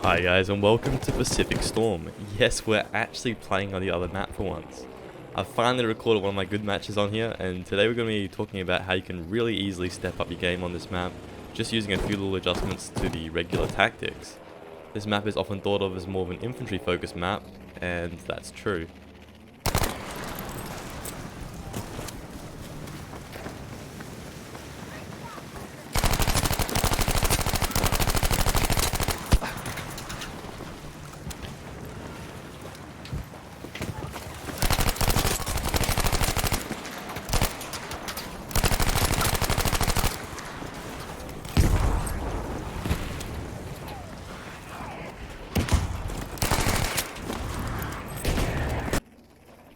Hi guys and welcome to Pacific Storm. Yes, we're actually playing on the other map for once. I've finally recorded one of my good matches on here, and today we're going to be talking about how you can really easily step up your game on this map just using a few little adjustments to the regular tactics. This map is often thought of as more of an infantry focused map, and that's true.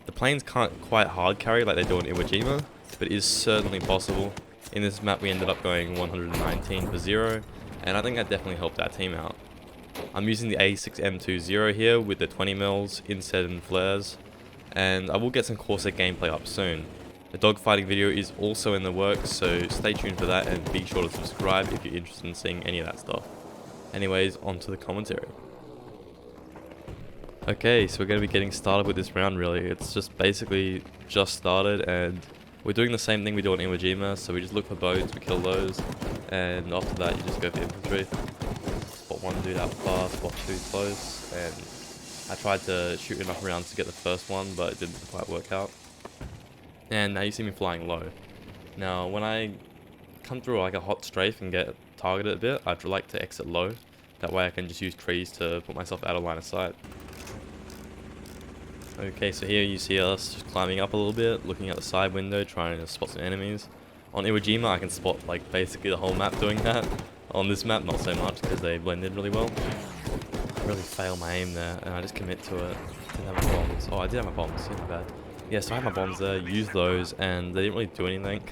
The planes can't quite hard carry like they do in Iwo Jima, but it is certainly possible. In this map we ended up going 119 for 0, and I think that definitely helped our team out. I'm using the A6M20 here with the 20 mils, inset and flares, and I will get some Corsair gameplay up soon. The dogfighting video is also in the works, so stay tuned for that and be sure to subscribe if you're interested in seeing any of that stuff. Anyways, on to the commentary. Okay, so we're going to be getting started with this round really. It's just basically just started and we're doing the same thing we do on Iwo Jima, so we just look for boats, we kill those, and after that you just go for infantry. Spot one dude out far, spot two close, and I tried to shoot enough rounds to get the first one, but it didn't quite work out. And now you see me flying low. Now when I come through like a hot strafe and get targeted a bit, I'd like to exit low. That way I can just use trees to put myself out of line of sight. Okay, so here you see us just climbing up a little bit, looking out the side window, trying to spot some enemies. On Iwo Jima, I can spot like basically the whole map doing that. On this map, not so much because they blended really well. I really fail my aim there, and I just commit to it. Didn't have my bombs. Oh, I did have my bombs. Yeah, my bad. Yeah, so I had my bombs there, used those, and they didn't really do anything.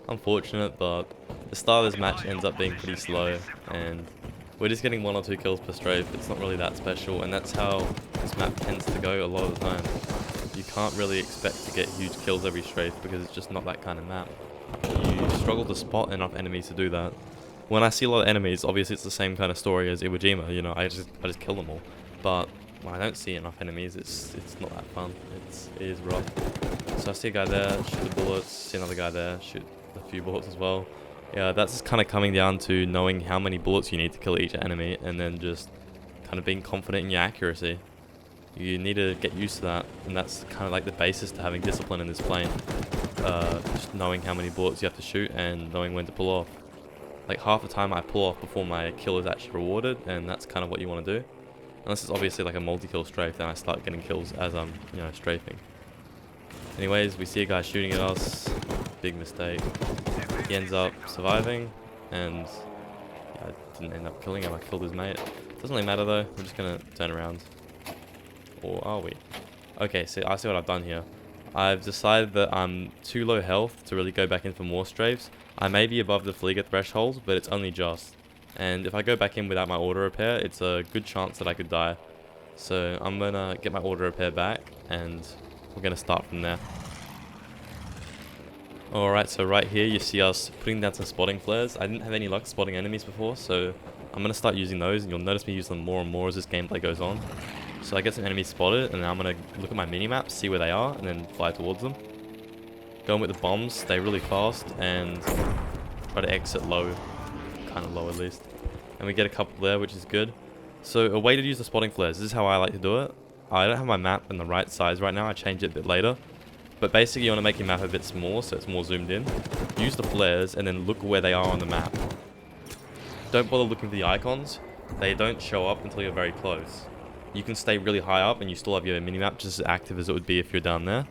Unfortunate, but the start of this match ends up being pretty slow, and we're just getting 1 or 2 kills per strafe. It's not really that special, and that's how this map tends to go a lot of the time. You can't really expect to get huge kills every strafe because it's just not that kind of map. You struggle to spot enough enemies to do that. When I see a lot of enemies, obviously it's the same kind of story as Iwo Jima, you know, I just kill them all. But when I don't see enough enemies, it's not that fun. It is rough. So I see a guy there, shoot the bullets, see another guy there, shoot a few bullets as well. Yeah, that's just kind of coming down to knowing how many bullets you need to kill each enemy and then just kind of being confident in your accuracy. You need to get used to that, and that's kind of like the basis to having discipline in this plane. Just knowing how many bullets you have to shoot and knowing when to pull off. Like half the time I pull off before my kill is actually rewarded, and that's kind of what you want to do. Unless it's obviously like a multi-kill strafe, then I start getting kills as I'm, strafing. Anyways, we see a guy shooting at us. Big mistake. He ends up surviving, and yeah, I didn't end up killing him. I killed his mate. Doesn't really matter though. We're just gonna turn around. Or are we? Okay, so I see what I've done here. I've decided that I'm too low health to really go back in for more strafes. I may be above the Flieger threshold, but it's only just. And if I go back in without my auto repair, it's a good chance that I could die. So I'm gonna get my auto repair back, and we're gonna start from there. Alright, so right here you see us putting down some spotting flares. I didn't have any luck spotting enemies before, so I'm going to start using those, and you'll notice me use them more and more as this gameplay goes on. So I get some enemies spotted, and then I'm going to look at my minimap, see where they are, and then fly towards them. Going with the bombs, stay really fast, and try to exit low, kind of low at least. And we get a couple there, which is good. So a way to use the spotting flares, this is how I like to do it. I don't have my map in the right size right now, I change it a bit later. But basically you want to make your map a bit small so it's more zoomed in. Use the flares and then look where they are on the map. Don't bother looking for the icons. They don't show up until you're very close. You can stay really high up and you still have your minimap just as active as it would be if you're down there.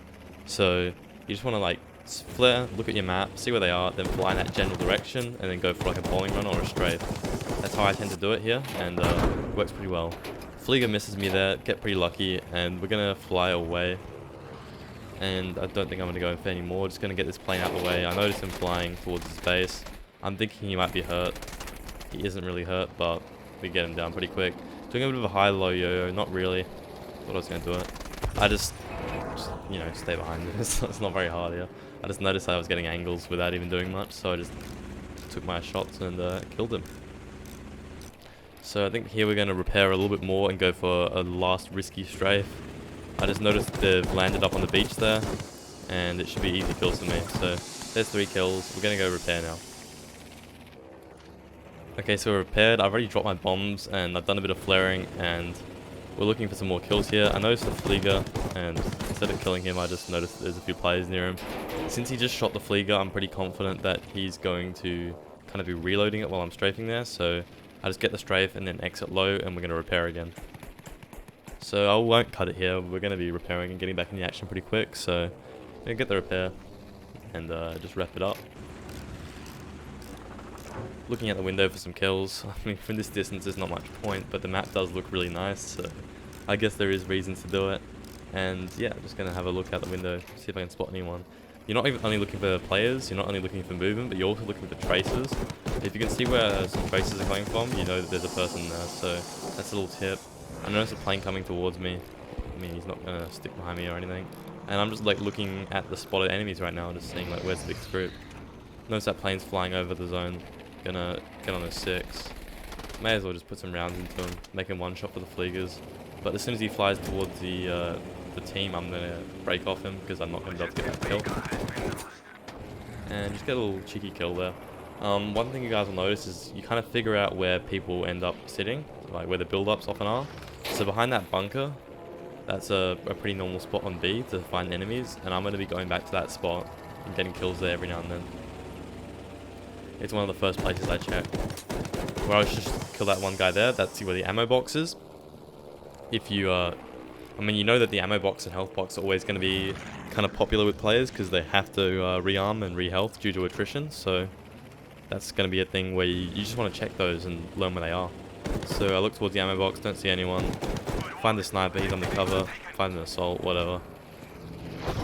So you just want to like flare, look at your map, see where they are, then fly in that general direction and then go for like a bowling run or a strafe. That's how I tend to do it here, and it works pretty well. Flieger misses me there, get pretty lucky, and we're going to fly away. And I don't think I'm going to go in for any more. Just going to get this plane out of the way. I noticed him flying towards his base. I'm thinking he might be hurt. He isn't really hurt, but we get him down pretty quick. Doing a bit of a high-low yo-yo. Not really. Thought I was going to do it. I just stay behind it. It's not very hard here. I just noticed I was getting angles without even doing much, so I just took my shots and killed him. So I think here we're going to repair a little bit more and go for a last risky strafe. I just noticed they've landed up on the beach there, and it should be easy kills for me. So there's 3 kills. We're going to go repair now. Okay, so we're repaired. I've already dropped my bombs and I've done a bit of flaring, and we're looking for some more kills here. I noticed the Flieger, and instead of killing him, I just noticed there's a few players near him. Since he just shot the Flieger, I'm pretty confident that he's going to kind of be reloading it while I'm strafing there. So I just get the strafe and then exit low, and we're going to repair again. So I won't cut it here. We're going to be repairing and getting back in the action pretty quick. So I'm going to get the repair and just wrap it up. Looking at the window for some kills. I mean, from this distance there's not much point, but the map does look really nice, so I guess there is reasons to do it. And yeah, I'm just going to have a look out the window, see if I can spot anyone. You're not even only looking for players, you're not only looking for movement, but you're also looking for traces. If you can see where some traces are coming from, you know that there's a person there, so that's a little tip. I noticed a plane coming towards me. I mean, he's not going to stick behind me or anything. And I'm just like looking at the spotted enemies right now, just seeing like where's the big group. Notice that plane's flying over the zone. Gonna get on a 6. May as well just put some rounds into him, make him one shot for the Fliegers. But as soon as he flies towards the team, I'm gonna break off him because I'm not gonna be able to get that kill. And just get a little cheeky kill there. One thing you guys will notice is you kind of figure out where people end up sitting, like where the build-ups often are. So behind that bunker, that's a pretty normal spot on B to find enemies, and I'm gonna be going back to that spot and getting kills there every now and then. It's one of the first places I check. Where I just kill that one guy there, that's where the ammo box is. If you, I mean, you know that the ammo box and health box are always going to be kind of popular with players because they have to rearm and re-health due to attrition. So that's going to be a thing where you just want to check those and learn where they are. So I look towards the ammo box, don't see anyone. Find the sniper, he's on the cover. Find an assault, whatever.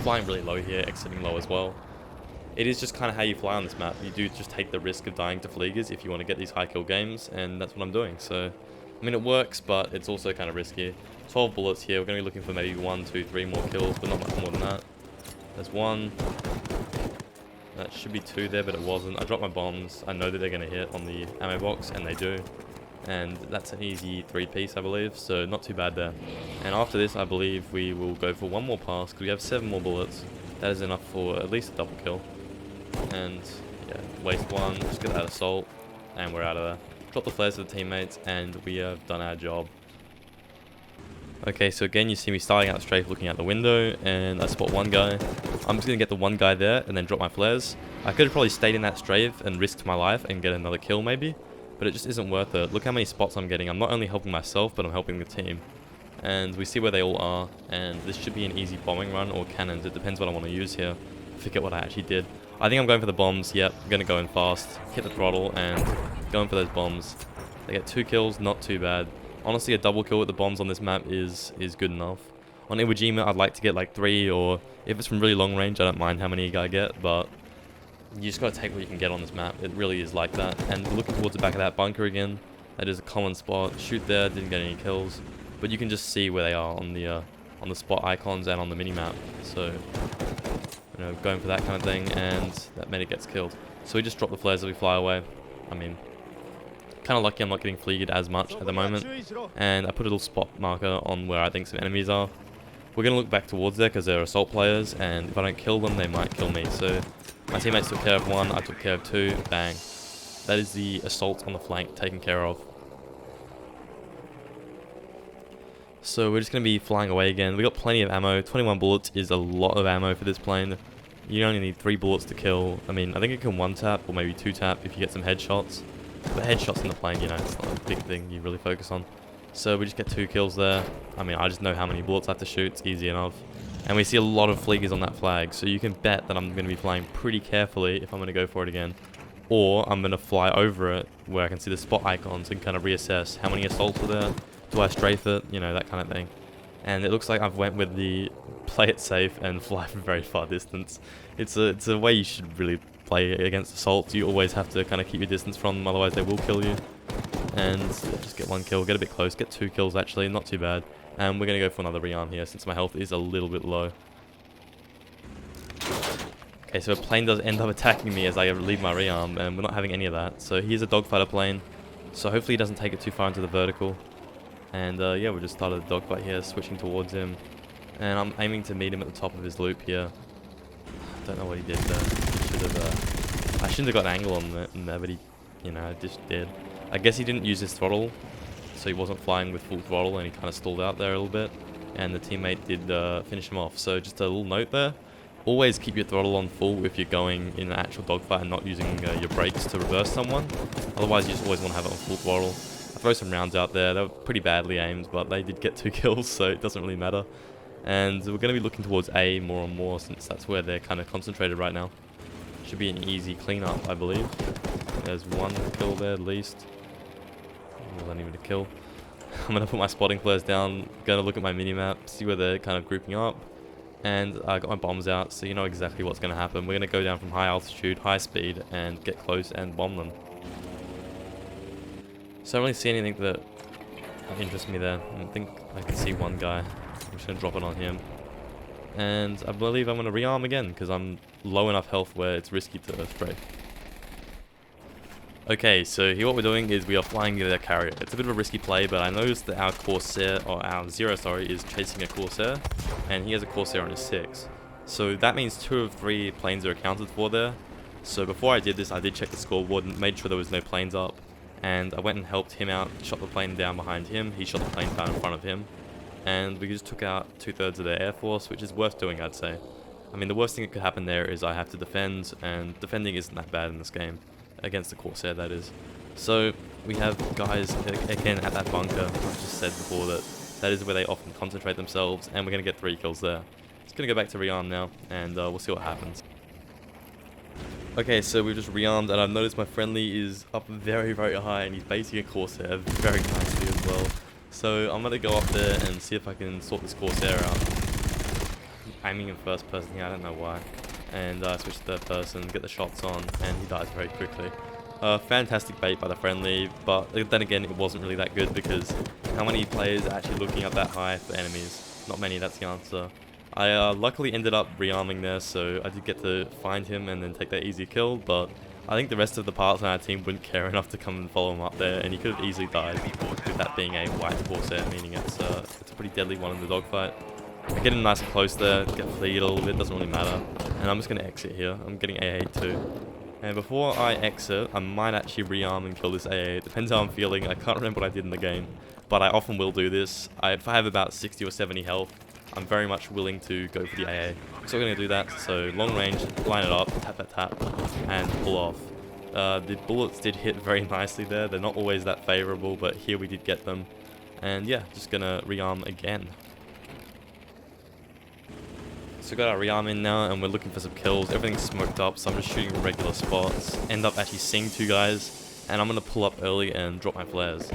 Flying really low here, exiting low as well. It is just kind of how you fly on this map. You do just take the risk of dying to Fliegers if you want to get these high kill games, and that's what I'm doing. So, I mean, it works, but it's also kind of risky. 12 bullets here. We're going to be looking for maybe 1, 2, 3 more kills, but not much more than that. There's 1. That should be 2 there, but it wasn't. I dropped my bombs. I know that they're going to hit on the ammo box, and they do. And that's an easy 3-piece, I believe, so not too bad there. And after this, I believe we will go for 1 more pass, because we have 7 more bullets. That is enough for at least a double kill. And yeah, waste 1, just get that assault, and we're out of there. Drop the flares to the teammates, and we have done our job. Okay, so again, you see me starting out strafe, looking out the window, and I spot one guy. I'm just gonna get the one guy there, and then drop my flares. I could have probably stayed in that strafe and risked my life and get another kill maybe, but it just isn't worth it. Look how many spots I'm getting. I'm not only helping myself, but I'm helping the team. And we see where they all are, and this should be an easy bombing run or cannons. It depends what I want to use here. I forget what I actually did. I think I'm going for the bombs. Yep, I'm going to go in fast, hit the throttle, and going for those bombs. They get 2 kills, not too bad. Honestly, a double kill with the bombs on this map is good enough. On Iwo Jima, I'd like to get like 3, or if it's from really long range, I don't mind how many I get, but you just got to take what you can get on this map. It really is like that. And looking towards the back of that bunker again, that is a common spot. Shoot there, didn't get any kills, but you can just see where they are on the spot icons and on the mini-map. So, you know, going for that kind of thing, and that medic gets killed. So we just drop the flares as we fly away. I mean, kind of lucky I'm not getting fleeted as much at the moment. And I put a little spot marker on where I think some enemies are. We're going to look back towards there because they're assault players, and if I don't kill them, they might kill me. So my teammates took care of 1, I took care of 2, bang. That is the assault on the flank taken care of. So we're just going to be flying away again. We got plenty of ammo. 21 bullets is a lot of ammo for this plane. You only need 3 bullets to kill. I mean, I think it can 1-tap or maybe 2-tap if you get some headshots. But headshots in the plane, you know, it's not a big thing you really focus on. So we just get 2 kills there. I mean, I just know how many bullets I have to shoot. It's easy enough. And we see a lot of Fliegers on that flag. So you can bet that I'm going to be flying pretty carefully if I'm going to go for it again. Or I'm going to fly over it where I can see the spot icons and kind of reassess how many assaults are there. Do I strafe it? You know, that kind of thing. And it looks like I've went with the play it safe and fly from very far distance. It's a way you should really play against assaults. You always have to kind of keep your distance from them, otherwise they will kill you. And just get 1 kill, get a bit close, get 2 kills actually, not too bad. And we're going to go for another rearm here since my health is a little bit low. Okay, so a plane does end up attacking me as I leave my rearm, and we're not having any of that. So here's a dogfighter plane. So hopefully he doesn't take it too far into the vertical. And yeah, we just started a dogfight here, switching towards him. And I'm aiming to meet him at the top of his loop here. Don't know what he did there. I shouldn't have got an angle on there, but he, you know, just did. I guess he didn't use his throttle, so he wasn't flying with full throttle, and he kind of stalled out there a little bit. And the teammate did finish him off. So just a little note there. Always keep your throttle on full if you're going in an actual dogfight and not using your brakes to reverse someone. Otherwise, you just always want to have it on full throttle. I throw some rounds out there. They were pretty badly aimed, but they did get 2 kills, so it doesn't really matter. And we're going to be looking towards A more and more, since that's where they're kind of concentrated right now. Should be an easy cleanup, I believe. There's 1 kill there at least. Well, not even a kill. I'm going to put my spotting flares down, going to look at my minimap, see where they're kind of grouping up. And I got my bombs out, so you know exactly what's going to happen. We're going to go down from high altitude, high speed, and get close and bomb them. So I don't really see anything that interests me there. I think I can see one guy. I'm just going to drop it on him. And I believe I'm going to rearm again, because I'm low enough health where it's risky to strafe. Okay, so here what we're doing is we are flying their carrier. It's a bit of a risky play, but I noticed that our Corsair, or our Zero, sorry, is chasing a Corsair, and he has a Corsair on his 6. So that means 2 of 3 planes are accounted for there. So before I did this, I did check the scoreboard and made sure there was no planes up, and I went and helped him out, shot the plane down behind him, he shot the plane down in front of him, and we just took out 2/3 of their air force, which is worth doing, I'd say. I mean, the worst thing that could happen there is I have to defend, and defending isn't that bad in this game. Against the Corsair, that is. So we have guys again at that bunker. I've just said before that is where they often concentrate themselves, and we're going to get 3 kills there. Just going to go back to rearm now, and we'll see what happens. Okay, so we've just rearmed, and I've noticed my friendly is up very, very high, and he's basing a Corsair very nicely as well. So I'm going to go up there and see if I can sort this Corsair out. I'm aiming in first person here, I don't know why. And I switch to third person, get the shots on, and he dies very quickly. Fantastic bait by the friendly, but then again, it wasn't really that good, because how many players are actually looking up that high for enemies? Not many, that's the answer. I luckily ended up rearming there, so I did get to find him and then take that easy kill, but I think the rest of the parts on our team wouldn't care enough to come and follow him up there, and he could have easily died with that being a white Corsair, meaning it's a pretty deadly one in the dogfight. I get him nice and close there, get fleed a little bit, doesn't really matter. And I'm just going to exit here. I'm getting AA too. And before I exit, I might actually rearm and kill this AA. It depends how I'm feeling. I can't remember what I did in the game, but I often will do this. If I have about 60 or 70 health, I'm very much willing to go for the AA. So we're going to do that. So long range, line it up, tap, tap, tap, and pull off. The bullets did hit very nicely there. They're not always that favorable, but here we did get them. And yeah, just going to rearm again. So we got our rearm in now, and we're looking for some kills. Everything's smoked up, so I'm just shooting regular spots. End up actually seeing 2 guys, and I'm going to pull up early and drop my flares.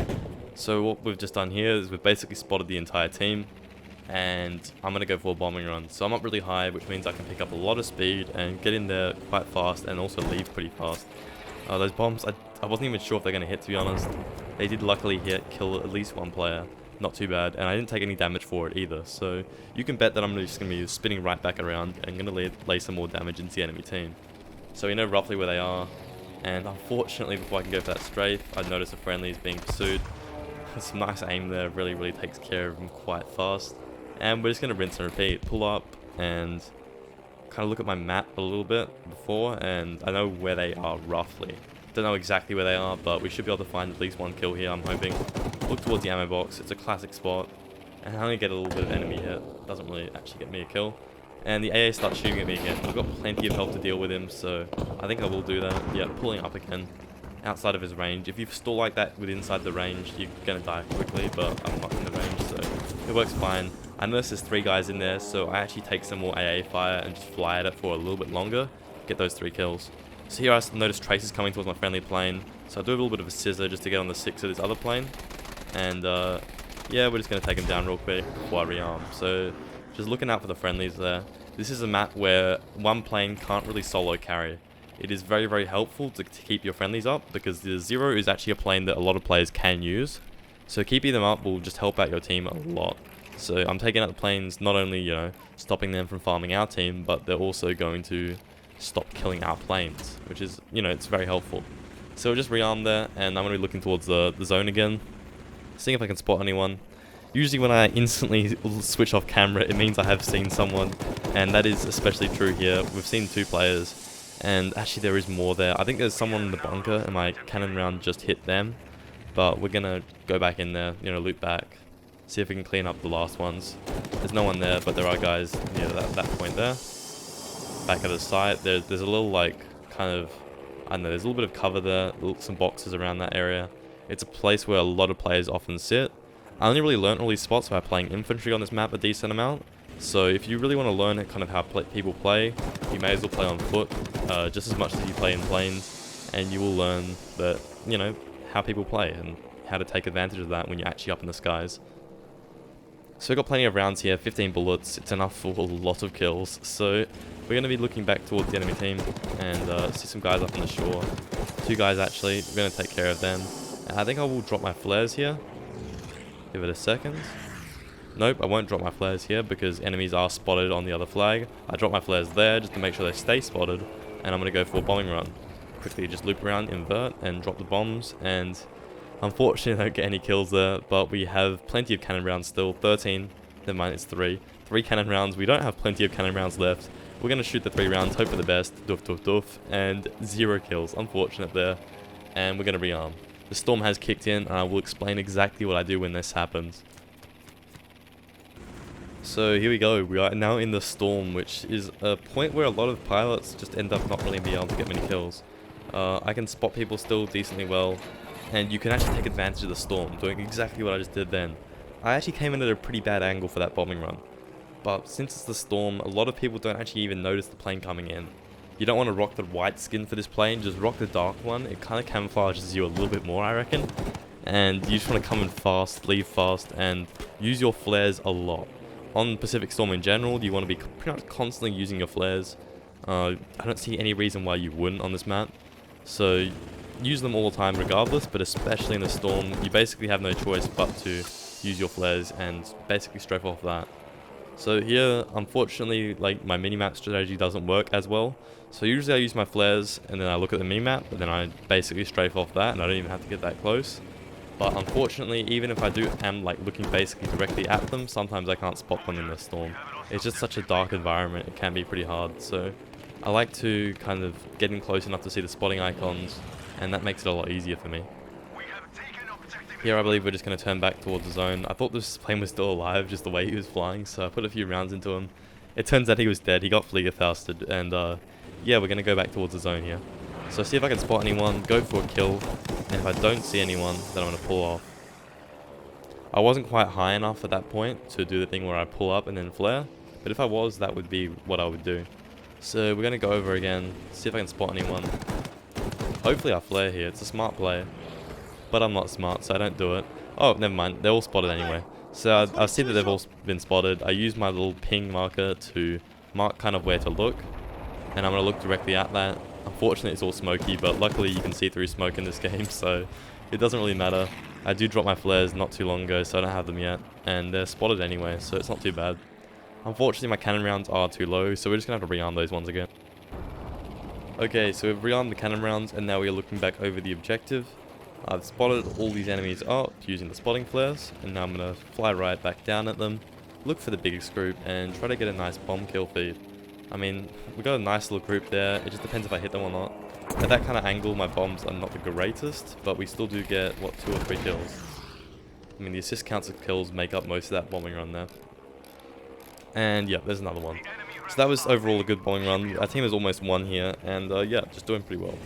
So what we've just done here is we've basically spotted the entire team, and I'm going to go for a bombing run. So I'm up really high, which means I can pick up a lot of speed and get in there quite fast, and also leave pretty fast. Those bombs, I wasn't even sure if they're going to hit, to be honest. They did luckily kill at least 1 player. Not too bad, and I didn't take any damage for it either, so you can bet that I'm just going to be spinning right back around and going to lay some more damage into the enemy team. So we know roughly where they are, and unfortunately before I can go for that strafe, I notice a friendly is being pursued. Some nice aim there, really takes care of him quite fast. And we're just going to rinse and repeat, pull up and kind of look at my map a little bit before, and I know where they are roughly. Don't know exactly where they are, but we should be able to find at least 1 kill here, I'm hoping. Look towards the ammo box, it's a classic spot, and I only get a little bit of enemy hit, doesn't really actually get me a kill. And the AA starts shooting at me again. I've got plenty of health to deal with him, so I think I will do that. Yeah, pulling up again, outside of his range. If you stall like that with inside the range, you're gonna die quickly, but I'm not in the range, so it works fine. I notice there's 3 guys in there, so I actually take some more AA fire and just fly at it for a little bit longer, get those 3 kills. So here I notice traces coming towards my friendly plane, so I do a little bit of a scissor just to get on the 6 of this other plane. And yeah, we're just going to take him down real quick before I rearm. So just looking out for the friendlies there. This is a map where 1 plane can't really solo carry. It is very helpful to keep your friendlies up, because the Zero is actually a plane that a lot of players can use. So keeping them up will just help out your team a lot. So I'm taking out the planes, not only, you know, stopping them from farming our team, but they're also going to stop killing our planes, which is, you know, it's very helpful. So we'll just rearm there, and I'm going to be looking towards the zone again, seeing if I can spot anyone. Usually when I instantly switch off camera, it means I have seen someone, and that is especially true here. We've seen 2 players, and actually there is more there. I think there's someone in the bunker, and my cannon round just hit them, but we're going to go back in there, loop back, see if we can clean up the last ones. There's no one there, but there are guys near that point there. Back at the site, there's a little I don't know, there's a little bit of cover there, some boxes around that area. It's a place where a lot of players often sit. I only really learned all these spots by playing infantry on this map a decent amount. So if you really want to learn kind of how people play, you may as well play on foot, just as much as you play in planes, and you will learn that, how people play and how to take advantage of that when you're actually up in the skies. So we've got plenty of rounds here, 15 bullets, it's enough for a lot of kills. So we're going to be looking back towards the enemy team and see some guys up on the shore. 2 guys actually, we're going to take care of them. And I think I will drop my flares here. Give it a second. Nope, I won't drop my flares here because enemies are spotted on the other flag. I drop my flares there just to make sure they stay spotted, and I'm going to go for a bombing run. Quickly just loop around, invert, and drop the bombs, and unfortunately I don't get any kills there, but we have plenty of cannon rounds still. 13, never mind, it's 3. 3 cannon rounds, we don't have plenty of cannon rounds left. We're going to shoot the 3 rounds, hope for the best, doof doof doof, and 0 kills, unfortunate there, and we're going to rearm. The storm has kicked in, and I will explain exactly what I do when this happens. So here we go, we are now in the storm, which is a point where a lot of pilots just end up not really being able to get many kills. I can spot people still decently well, and you can actually take advantage of the storm, doing exactly what I just did then. I actually came in at a pretty bad angle for that bombing run, but since it's the storm, a lot of people don't actually even notice the plane coming in. You don't want to rock the white skin for this plane, just rock the dark one. It kind of camouflages you a little bit more, I reckon. And you just want to come in fast, leave fast, and use your flares a lot. On Pacific Storm in general, you want to be pretty much constantly using your flares. I don't see any reason why you wouldn't on this map. So use them all the time regardless, but especially in the storm, you basically have no choice but to use your flares and basically strafe off that. So here, unfortunately, my minimap strategy doesn't work as well. So usually I use my flares, and then I look at the minimap, and then I basically strafe off that, and I don't even have to get that close. But unfortunately, even if I am looking basically directly at them, sometimes I can't spot them in the storm. It's just such a dark environment, it can be pretty hard. So I like to kind of get in close enough to see the spotting icons, and that makes it a lot easier for me. Here I believe we're just going to turn back towards the zone. I thought this plane was still alive just the way he was flying, so I put a few rounds into him. It turns out he was dead, he got Fliegerfausted, and yeah, we're going to go back towards the zone here. So see if I can spot anyone, go for a kill, and if I don't see anyone, then I'm going to pull off. I wasn't quite high enough at that point to do the thing where I pull up and then flare, but if I was, that would be what I would do. So we're going to go over again, see if I can spot anyone. Hopefully I flare here, it's a smart play. But I'm not smart, so I don't do it. Oh, never mind. They're all spotted anyway. So I see that they've all been spotted. I use my little ping marker to mark kind of where to look. And I'm going to look directly at that. Unfortunately, it's all smoky, but luckily you can see through smoke in this game, so it doesn't really matter. I do drop my flares not too long ago, so I don't have them yet. And they're spotted anyway, so it's not too bad. Unfortunately, my cannon rounds are too low, so we're just going to have to rearm those ones again. Okay, so we've rearmed the cannon rounds, and now we are looking back over the objective. I've spotted all these enemies up using the spotting flares, and now I'm going to fly right back down at them, look for the biggest group, and try to get a nice bomb kill feed. I mean, we got a nice little group there, it just depends if I hit them or not. At that kind of angle, my bombs are not the greatest, but we still do get, 2 or 3 kills. I mean, the assist counts of kills make up most of that bombing run there. And yeah, there's another one. So that was overall a good bombing run. Our team has almost won here, and yeah, just doing pretty well.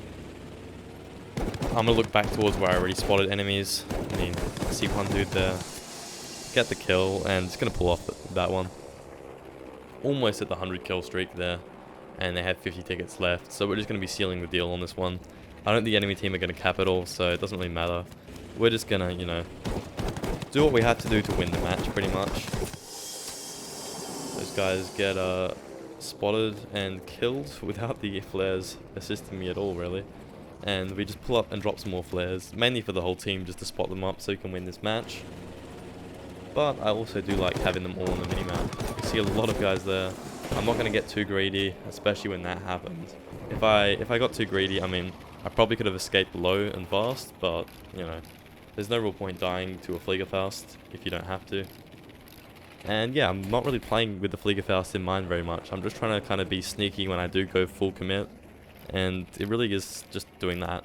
I'm going to look back towards where I already spotted enemies. I mean, see one dude there. Get the kill, and just going to pull off that one. Almost at the 100 kill streak there. And they have 50 tickets left, so we're just going to be sealing the deal on this one. I don't think the enemy team are going to cap it all, so it doesn't really matter. We're just going to, do what we have to do to win the match, pretty much. Those guys get spotted and killed without the flares assisting me at all, really. And we just pull up and drop some more flares, mainly for the whole team, just to spot them up so we can win this match. But I also do like having them all on the minimap. You see a lot of guys there. I'm not going to get too greedy, especially when that happens. If I got too greedy, I mean, I probably could have escaped low and fast, but, you know, there's no real point dying to a Fliegerfaust if you don't have to. And yeah, I'm not really playing with the Fliegerfaust in mind very much. I'm just trying to kind of be sneaky when I do go full commit, and it really is just doing that.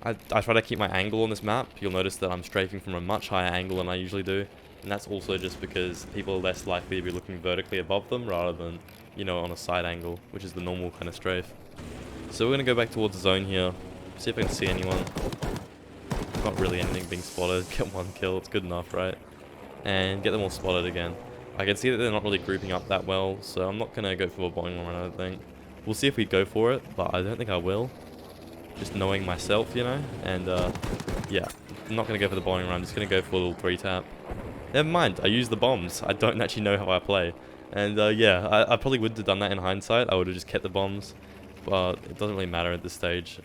I try to keep my angle on this map. You'll notice that I'm strafing from a much higher angle than I usually do, and that's also just because people are less likely to be looking vertically above them rather than, you know, on a side angle, which is the normal kind of strafe. So we're going to go back towards the zone here, see if I can see anyone. Not really anything being spotted. Get one kill, it's good enough, right? And get them all spotted again. I can see that they're not really grouping up that well, so I'm not going to go for a bombing run, I don't think. We'll see if we go for it, but I don't think I will. Just knowing myself, you know? And, yeah. I'm not going to go for the bombing run, I'm just going to go for a little 3-tap. Never mind, I use the bombs. I don't actually know how I play. And, yeah, I probably would have done that in hindsight. I would have just kept the bombs. But it doesn't really matter at this stage.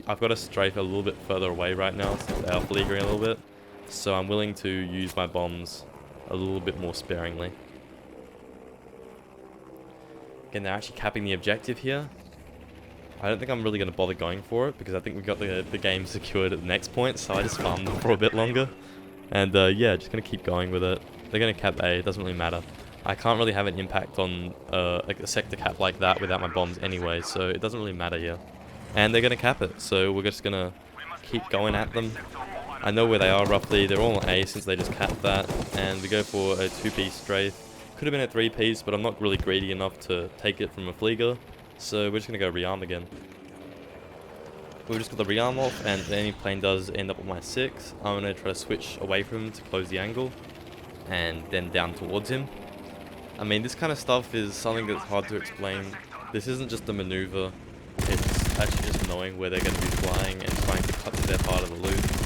I've got to strafe a little bit further away right now, since they are fleegering a little bit. So I'm willing to use my bombs a little bit more sparingly. Again, they're actually capping the objective here. I don't think I'm really going to bother going for it, because I think we've got the game secured at the next point, so I just farmed them for a bit longer. And yeah, just going to keep going with it. They're going to cap A, it doesn't really matter. I can't really have an impact on like a sector cap like that without my bombs anyway, so it doesn't really matter here. And they're going to cap it, so we're just going to keep going at them. I know where they are roughly, they're all on A since they just capped that, and we go for a 2-piece strafe. Could have been a 3-piece, but I'm not really greedy enough to take it from a Flieger, so we're just going to go rearm again. We've just got the rearm off, and if any plane does end up on my 6, I'm going to try to switch away from him to close the angle, and then down towards him. I mean, this kind of stuff is something that's hard to explain. This isn't just a maneuver, it's actually just knowing where they're going to be flying and trying to cut to their part of the loop.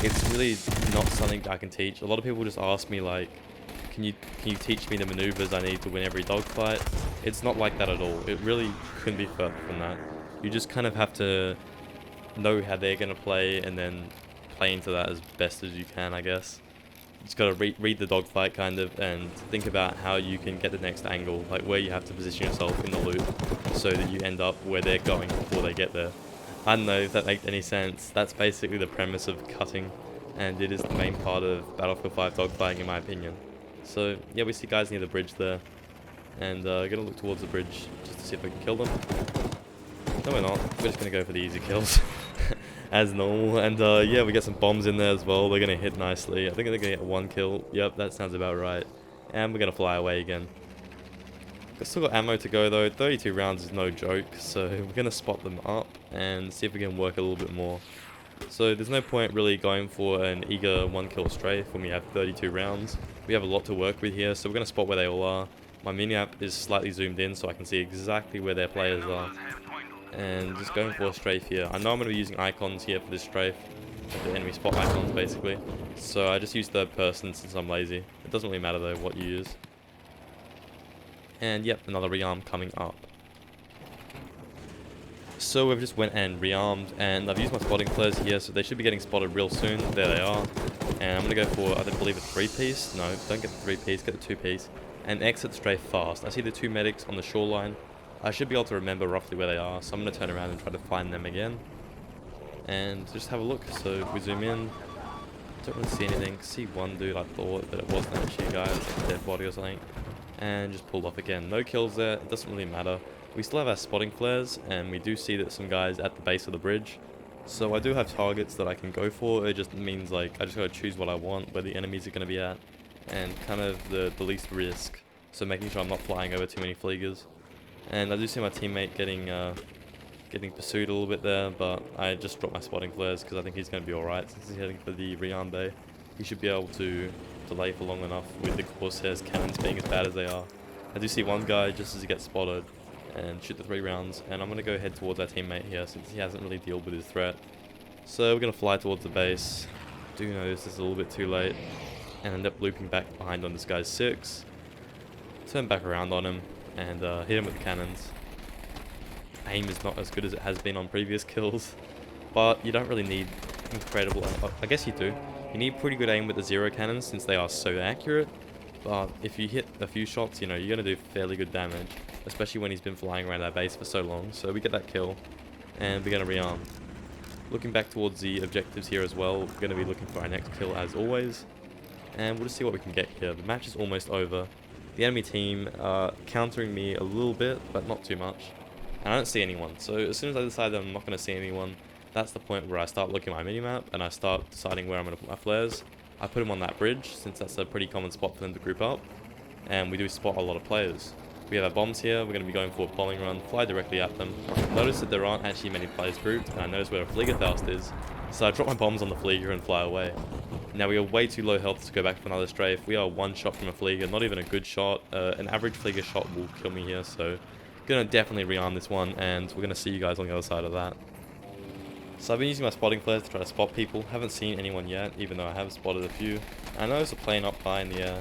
It's really not something I can teach. A lot of people just ask me like, can you teach me the maneuvers I need to win every dogfight? It's not like that at all. It really couldn't be further from that. You just kind of have to know how they're going to play and then play into that as best as you can, I guess. You just got to read the dogfight kind of and think about how you can get the next angle, like where you have to position yourself in the loop so that you end up where they're going before they get there. I don't know if that makes any sense. That's basically the premise of cutting, and it is the main part of Battlefield 5 dogfighting in my opinion. So yeah, we see guys near the bridge there, and gonna look towards the bridge just to see if we can kill them. No, we're not. We're just gonna go for the easy kills as normal. And yeah, we get some bombs in there as well. They're gonna hit nicely. I think they're gonna get 1 kill. Yep, that sounds about right. And we're gonna fly away again. Still got ammo to go though. 32 rounds is no joke, so we're gonna spot them up and see if we can work a little bit more. So there's no point really going for an eager 1-kill strafe when we have 32 rounds. We have a lot to work with here, so we're gonna spot where they all are. My mini-app is slightly zoomed in so I can see exactly where their players are. And just going for a strafe here. I know I'm gonna be using icons here for this strafe, the enemy spot icons basically. So I just use third person since I'm lazy. It doesn't really matter though what you use. And yep, another rearm coming up. So we've just went and rearmed, and I've used my spotting flares here, so they should be getting spotted real soon. There they are. And I'm going to go for, I believe, a 3-piece. No, don't get the 3-piece, get the 2-piece. And exit strafe fast. I see the 2 medics on the shoreline. I should be able to remember roughly where they are, so I'm going to turn around and try to find them again. And just have a look. So if we zoom in, don't really see anything. See one dude I thought, but it wasn't actually a guy. It was like a dead body or something. And just pulled off again. No kills there, it doesn't really matter. We still have our spotting flares, and we do see that some guys at the base of the bridge. So I do have targets that I can go for. It just means like I just gotta choose what I want, where the enemies are gonna be at, and kind of the least risk. So making sure I'm not flying over too many Fleegers. And I do see my teammate getting pursued a little bit there, but I just dropped my spotting flares because I think he's gonna be alright since he's heading for the rearm bay. He should be able to delay for long enough with the Corsair's cannons being as bad as they are. I do see one guy just as he gets spotted and shoot the 3 rounds, and I'm going to go head towards our teammate here since he hasn't really dealt with his threat. So we're going to fly towards the base. Do notice this is a little bit too late and end up looping back behind on this guy's 6. Turn back around on him and hit him with the cannons. Aim is not as good as it has been on previous kills, but you don't really need incredible, I guess you do. You need pretty good aim with the 0 cannons since they are so accurate, but if you hit a few shots, you know, you're going to do fairly good damage, especially when he's been flying around our base for so long. So we get that kill, and we're going to rearm. Looking back towards the objectives here as well, we're going to be looking for our next kill as always. And we'll just see what we can get here. The match is almost over. The enemy team are countering me a little bit, but not too much. And I don't see anyone. So as soon as I decide that I'm not going to see anyone, that's the point where I start looking at my minimap and I start deciding where I'm going to put my flares. I put them on that bridge, since that's a pretty common spot for them to group up. And we do spot a lot of players. We have our bombs here, we're going to be going for a bombing run, fly directly at them. Notice that there aren't actually many players grouped, and I notice where a Fliegerfaust is, so I drop my bombs on the Flieger and fly away. Now we are way too low health to go back for another strafe. We are one shot from a Flieger, not even a good shot. An average Flieger shot will kill me here, so gonna definitely rearm this one, and we're gonna see you guys on the other side of that. So I've been using my spotting flares to try to spot people. Haven't seen anyone yet, even though I have spotted a few. I know there's a plane up high in the air.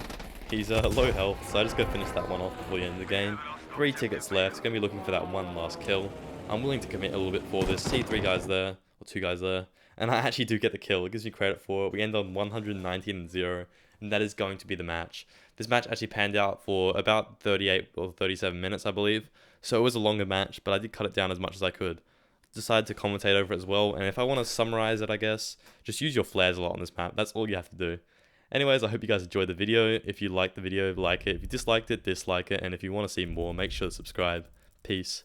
He's low health, so I just gotta finish that one off before the end of the game. 3 tickets left, gonna be looking for that one last kill. I'm willing to commit a little bit for this. See 3 guys there, or 2 guys there, and I actually do get the kill. It gives me credit for it. We end on 119-0, and that is going to be the match. This match actually panned out for about 38 or 37 minutes, I believe. So it was a longer match, but I did cut it down as much as I could. Decided to commentate over it as well, and if I want to summarize it, I guess, just use your flares a lot on this map. That's all you have to do. Anyways, I hope you guys enjoyed the video. If you liked the video, like it. If you disliked it, dislike it. And if you want to see more, make sure to subscribe. Peace.